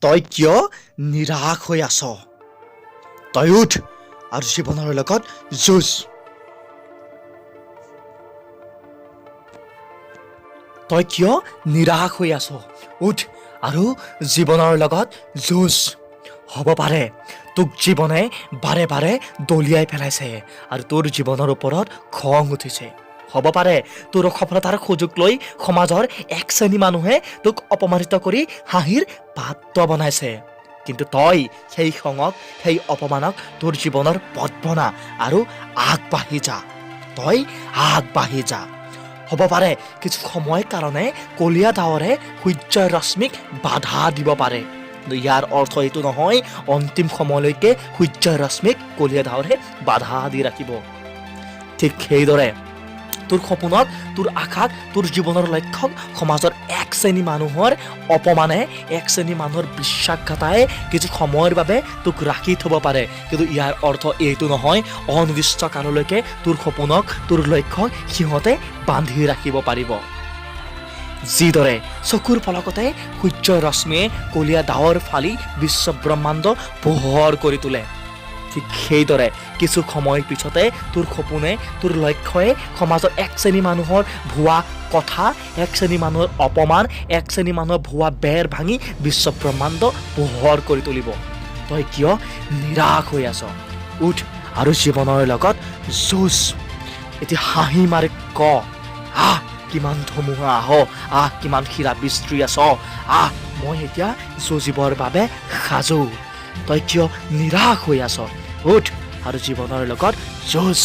তই কিয় নিৰাশ হৈ আছ? তই উঠ আৰু জীৱনৰ লগত যুঁজ। তই কিয় নিৰাশ হৈ আছ? উঠ আৰু জীৱনৰ লগত যুঁজ। হ'ব পাৰে তোক জীৱনে বাৰে বাৰে দলিয়াই পেলাইছে আৰু তোৰ জীৱনৰ ওপৰত খং উঠিছে। হ'ব পাৰে তোৰ সফলতাৰ সুযোগ লৈ সমাজৰ এক শ্ৰেণী মানুহে তোক অপমানিত কৰি হাঁহিৰ পাত্ৰ বনাইছে। কিন্তু তই সেই খঙক, সেই অপমানক তোৰ জীৱনৰ পথ বনা আৰু আগবাঢ়ি যা। তই আগবাঢ়ি যা। হ'ব পাৰে কিছু সময়ৰ কাৰণে কলীয়া ডাৱৰে সূৰ্যৰ ৰশ্মিক বাধা দিব পাৰে। ইয়াৰ অৰ্থ এইটো নহয় অন্তিম সময়লৈকে সূৰ্যৰ ৰশ্মিক কলীয়া ডাৱৰে বাধা দি ৰাখিব। ঠিক সেইদৰে তোৰ সপোনক, তোৰ আশাক, তোৰ জীৱনৰ লক্ষ্যক সমাজৰ এক শ্ৰেণী মানুহৰ অপমানে, এক শ্ৰেণী মানুহৰ বিশ্বাসঘাতাই কিছু সময়ৰ বাবে তোক ৰাখি থ'ব পাৰে। কিন্তু ইয়াৰ অৰ্থ এইটো নহয় অনিৰ্দিষ্ট কাললৈকে তোৰ সপোনক, তোৰ লক্ষ্যক সিহঁতে বান্ধি ৰাখিব পাৰিব। যিদৰে চকুৰ পলকতে সূৰ্যৰ ৰশ্মিয়ে কলীয়া ডাৱৰ ফালি বিশ্ব ব্ৰহ্মাণ্ড পোহৰ কৰি তোলে, ঠিক সেইদৰে কিছু সময়ৰ পিছতে তোৰ সপোনে, তোৰ লক্ষ্যই সমাজৰ এক শ্ৰেণী মানুহৰ ভুৱা কথা, এক শ্ৰেণী মানুহৰ অপমান, এক শ্ৰেণী মানুহৰ ভুৱা বেৰ ভাঙি বিশ্ব ব্ৰহ্মাণ্ড পোহৰ কৰি তুলিব। তই কিয় নিৰাশ হৈ আছ? উঠ আৰু জীৱনৰ লগত যুঁজ। এতিয়া হাঁহি মাৰি ক, আহ কিমান ধুমুহা আহ, আহ কিমান শিৰা বিস্ত্ৰী আছ, আহ মই এতিয়া যুঁজিবৰ বাবে সাজু। তই কিয় নিৰাশ হৈ আছ? উঠ আৰু জীৱনৰ লগত যুঁজ।